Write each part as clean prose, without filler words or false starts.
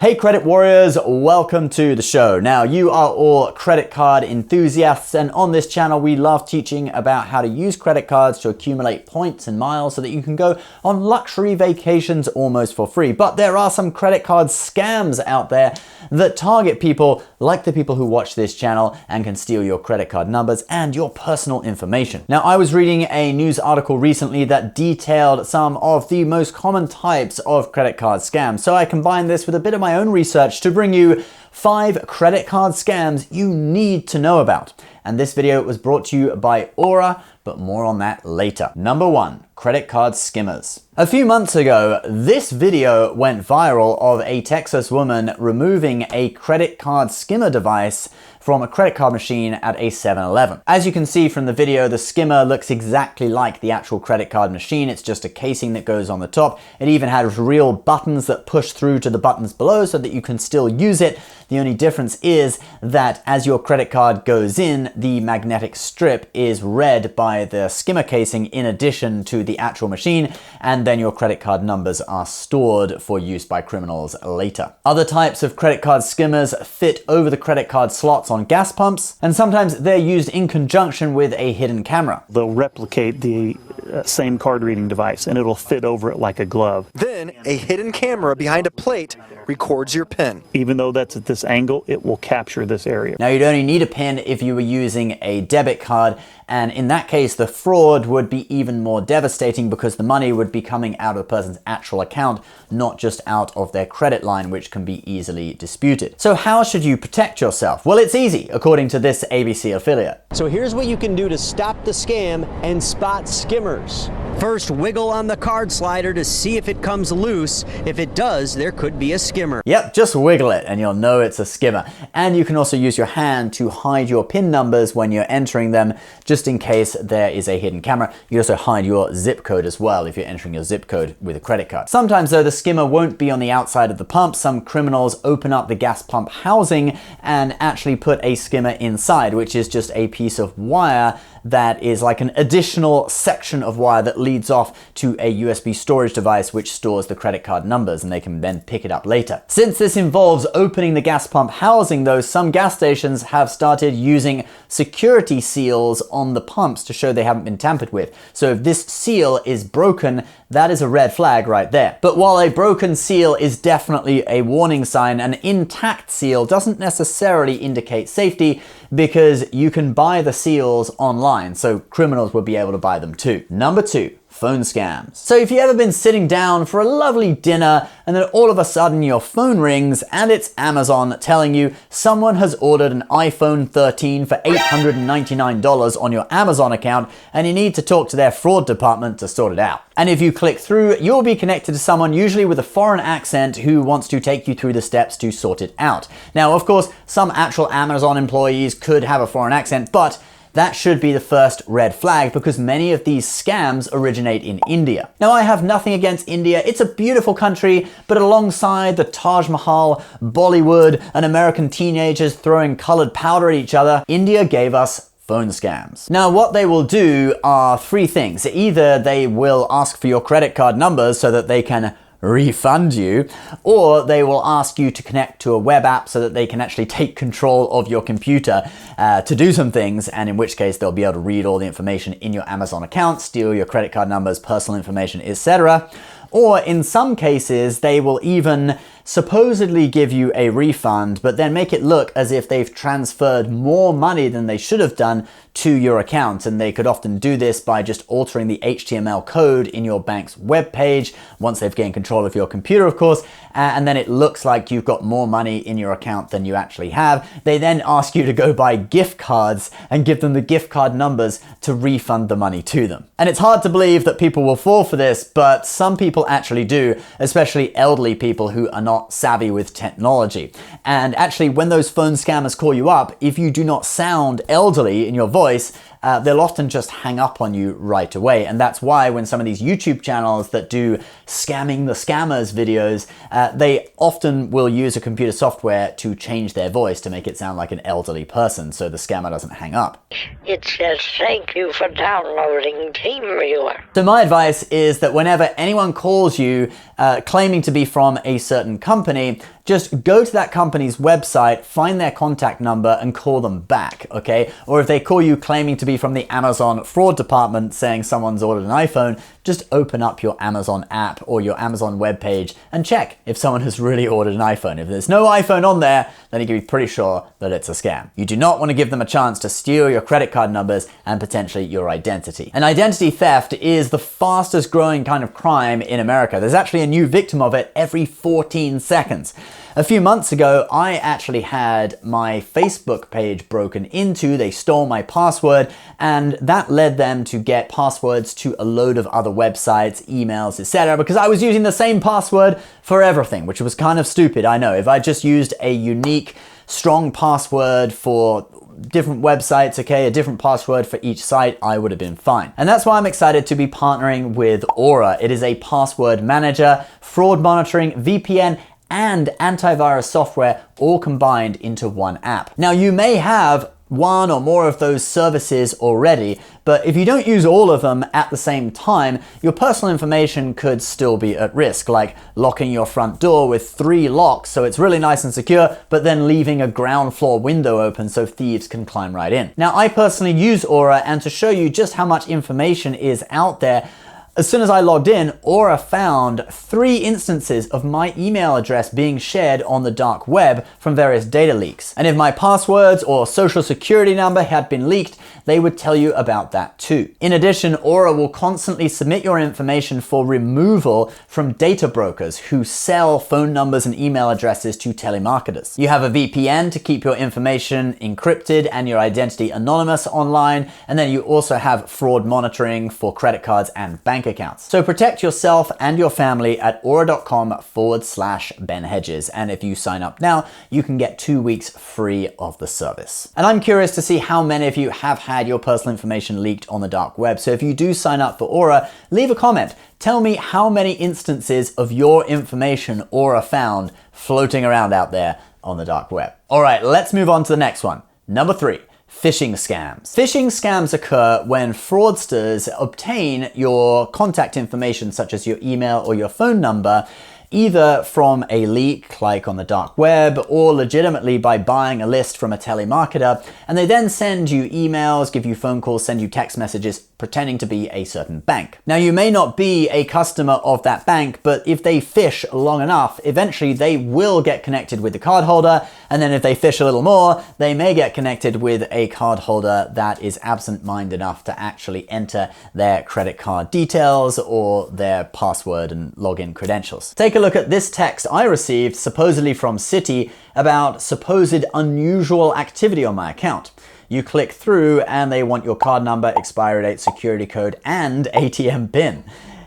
Hey credit warriors, welcome to the show. Now you are all credit card enthusiasts, and on this channel we love teaching about how to use credit cards to accumulate points and miles so that you can go on luxury vacations almost for free. But there are some credit card scams out there that target people like the people who watch this channel and can steal your credit card numbers and your personal information. Now I was reading a news article recently that detailed some of the most common types of credit card scams. So I combined this with a bit of my own research to bring you 5 credit card scams you need to know about. And this video was brought to you by Aura, but more on that later. Number 1, credit card skimmers. A few months ago, this video went viral of a Texas woman removing a credit card skimmer device from a credit card machine at a 7-Eleven. As you can see from the video, the skimmer looks exactly like the actual credit card machine. It's just a casing that goes on the top. It even has real buttons that push through to the buttons below so that you can still use it. The only difference is that as your credit card goes in, the magnetic strip is read by the skimmer casing in addition to the actual machine, and then your credit card numbers are stored for use by criminals later. Other types of credit card skimmers fit over the credit card slots on gas pumps, and sometimes they're used in conjunction with a hidden camera. They'll replicate the same card reading device and it'll fit over it like a glove. Then a hidden camera behind a plate records your PIN. Even though that's at this angle, it will capture this area. Now you'd only need a PIN if you were using a debit card, and in that case the fraud would be even more devastating because the money would be coming out of the person's actual account, not just out of their credit line, which can be easily disputed. So how should you protect yourself? Well, it's easy, according to this ABC affiliate. So here's what you can do to stop the scam and spot skimmers. First, wiggle on the card slider to see if it comes loose. If it does, there could be a skimmer. Yep, just wiggle it and you'll know it's a skimmer. And you can also use your hand to hide your PIN numbers when you're entering them, just in case there is a hidden camera. You can also hide your zip code as well if you're entering your zip code with a credit card. Sometimes though, the skimmer won't be on the outside of the pump. Some criminals open up the gas pump housing and actually put a skimmer inside, which is just a piece of wire that is like an additional section of wire that leads off to a USB storage device which stores the credit card numbers, and they can then pick it up later. Since this involves opening the gas pump housing though, some gas stations have started using security seals on the pumps to show they haven't been tampered with. So if this seal is broken, that is a red flag right there. But while a broken seal is definitely a warning sign, an intact seal doesn't necessarily indicate safety, because you can buy the seals online, so criminals will be able to buy them too. Number 2, phone scams. So if you've ever been sitting down for a lovely dinner and then all of a sudden your phone rings and it's Amazon telling you someone has ordered an iPhone 13 for $899 on your Amazon account and you need to talk to their fraud department to sort it out. And if you click through, you'll be connected to someone usually with a foreign accent who wants to take you through the steps to sort it out. Now, of course, some actual Amazon employees could have a foreign accent, but that should be the first red flag because many of these scams originate in India. Now, I have nothing against India. It's a beautiful country, but alongside the Taj Mahal, Bollywood, and American teenagers throwing colored powder at each other, India gave us phone scams. Now, what they will do are 3 things. Either they will ask for your credit card numbers so that they can refund you, or they will ask you to connect to a web app so that they can actually take control of your computer to do some things, and in which case they'll be able to read all the information in your Amazon account, steal your credit card numbers, personal information, etc. Or in some cases, they will even supposedly give you a refund, but then make it look as if they've transferred more money than they should have done to your account. And they could often do this by just altering the HTML code in your bank's web page once they've gained control of your computer, of course, and then it looks like you've got more money in your account than you actually have. They then ask you to go buy gift cards and give them the gift card numbers to refund the money to them. And it's hard to believe that people will fall for this, but some people actually do, especially elderly people who are not savvy with technology. And actually, when those phone scammers call you up, if you do not sound elderly in your voice, they'll often just hang up on you right away. And that's why when some of these YouTube channels that do scamming the scammers videos, they often will use a computer software to change their voice to make it sound like an elderly person so the scammer doesn't hang up. It says, thank you for downloading TeamViewer. So my advice is that whenever anyone calls you claiming to be from a certain company, just go to that company's website, find their contact number and call them back, okay? Or if they call you claiming to be from the Amazon fraud department saying someone's ordered an iPhone, just open up your Amazon app or your Amazon webpage and check if someone has really ordered an iPhone. If there's no iPhone on there, then you can be pretty sure that it's a scam. You do not want to give them a chance to steal your credit card numbers and potentially your identity. And identity theft is the fastest growing kind of crime in America. There's actually a new victim of it every 14 seconds. A few months ago, I actually had my Facebook page broken into. They stole my password, and that led them to get passwords to a load of other websites, emails, etc. because I was using the same password for everything, which was kind of stupid, I know. If I just used a unique, strong password for different websites, okay, a different password for each site, I would have been fine. And that's why I'm excited to be partnering with Aura. It is a password manager, fraud monitoring, VPN, and antivirus software all combined into one app. Now, you may have one or more of those services already, but if you don't use all of them at the same time, your personal information could still be at risk, like locking your front door with 3 locks so it's really nice and secure, but then leaving a ground floor window open so thieves can climb right in. Now, I personally use Aura, and to show you just how much information is out there, as soon as I logged in, Aura found 3 instances of my email address being shared on the dark web from various data leaks. And if my passwords or social security number had been leaked, they would tell you about that too. In addition, Aura will constantly submit your information for removal from data brokers who sell phone numbers and email addresses to telemarketers. You have a VPN to keep your information encrypted and your identity anonymous online, and then you also have fraud monitoring for credit cards and bank accounts. So protect yourself and your family at aura.com/Ben Hedges. And if you sign up now, you can get 2 weeks free of the service. And I'm curious to see how many of you have had your personal information leaked on the dark web. So if you do sign up for Aura, leave a comment. Tell me how many instances of your information Aura found floating around out there on the dark web. All right, let's move on to the next one. Number 3. Phishing scams. Phishing scams occur when fraudsters obtain your contact information, such as your email or your phone number, either from a leak, like on the dark web, or legitimately by buying a list from a telemarketer, and they then send you emails, give you phone calls, send you text messages pretending to be a certain bank. Now, you may not be a customer of that bank, but if they phish long enough, eventually they will get connected with the cardholder, and then if they phish a little more, they may get connected with a cardholder that is absent-minded enough to actually enter their credit card details or their password and login credentials. Take a look at this text I received, supposedly from Citi, about supposed unusual activity on my account. You click through and they want your card number, expiry date, security code, and ATM PIN.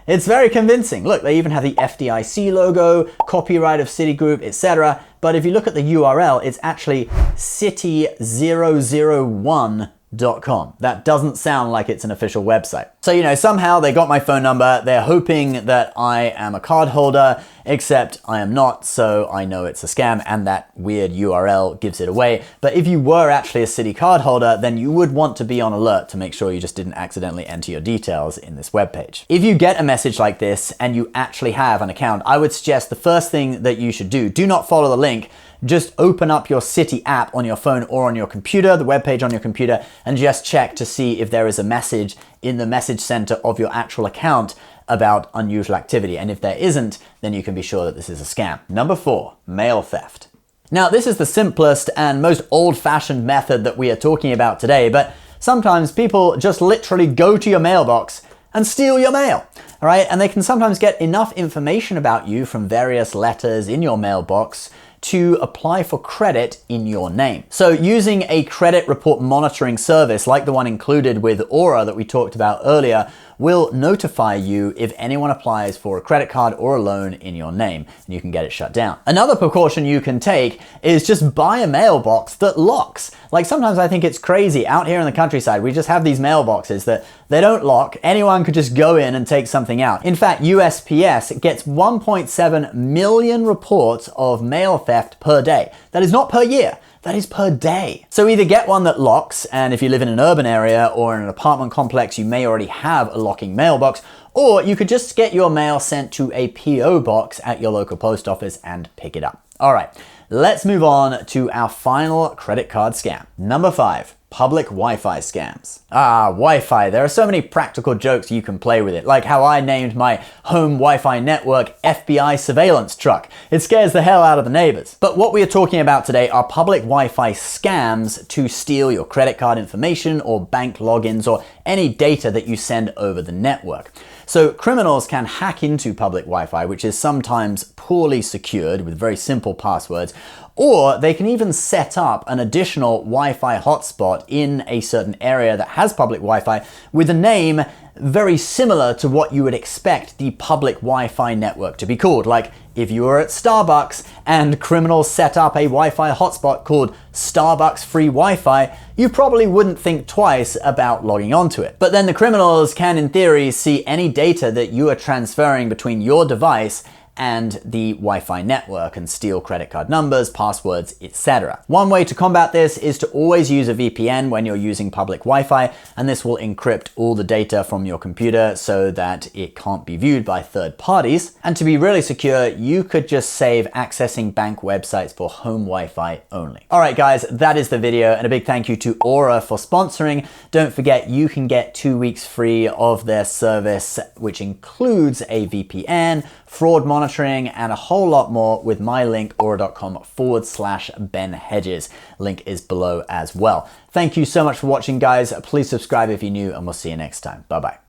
It's very convincing. Look, they even have the FDIC logo, copyright of Citigroup, etc. But if you look at the URL, it's actually citi001.com. That doesn't sound like it's an official website. So, somehow they got my phone number. They're hoping that I am a card holder, except I am not, so I know it's a scam, and that weird URL gives it away. But if you were actually a Citi card holder, then you would want to be on alert to make sure you just didn't accidentally enter your details in this webpage. If you get a message like this and you actually have an account, I would suggest the first thing that you should do not follow the link. Just open up your Citi app on your phone or on your computer, the webpage on your computer, and just check to see if there is a message in the message center of your actual account about unusual activity. And if there isn't, then you can be sure that this is a scam. Number 4, mail theft. Now, this is the simplest and most old-fashioned method that we are talking about today, but sometimes people just literally go to your mailbox and steal your mail, all right? And they can sometimes get enough information about you from various letters in your mailbox to apply for credit in your name. So using a credit report monitoring service like the one included with Aura that we talked about earlier will notify you if anyone applies for a credit card or a loan in your name, and you can get it shut down. Another precaution you can take is just buy a mailbox that locks. Like, sometimes I think it's crazy. Out here in the countryside, we just have these mailboxes that they don't lock. Anyone could just go in and take something out. In fact, USPS gets 1.7 million reports of mail theft per day. That is not per year. That is per day. So either get one that locks, and if you live in an urban area or in an apartment complex, you may already have a locking mailbox, or you could just get your mail sent to a PO box at your local post office and pick it up. All right, let's move on to our final credit card scam. Number 5. Public Wi-Fi scams. Wi-Fi. There are so many practical jokes you can play with it, like how I named my home Wi-Fi network FBI surveillance truck. It scares the hell out of the neighbors. But what we are talking about today are public Wi-Fi scams to steal your credit card information or bank logins or any data that you send over the network. So criminals can hack into public Wi-Fi, which is sometimes poorly secured with very simple passwords, or they can even set up an additional Wi-Fi hotspot in a certain area that has public Wi-Fi with a name very similar to what you would expect the public Wi-Fi network to be called. Like if you were at Starbucks and criminals set up a Wi-Fi hotspot called Starbucks Free Wi-Fi, you probably wouldn't think twice about logging onto it. But then the criminals can, in theory, see any data that you are transferring between your device and the Wi-Fi network and steal credit card numbers, passwords, etc. One way to combat this is to always use a VPN when you're using public Wi-Fi, and this will encrypt all the data from your computer so that it can't be viewed by third parties. And to be really secure, you could just save accessing bank websites for home Wi-Fi only. All right, guys, that is the video, and a big thank you to Aura for sponsoring. Don't forget, you can get 2 weeks free of their service, which includes a VPN, fraud monitoring, and a whole lot more with my link, aura.com/Ben Hedges. Link is below as well. Thank you so much for watching, guys. Please subscribe if you're new, and we'll see you next time. Bye-bye.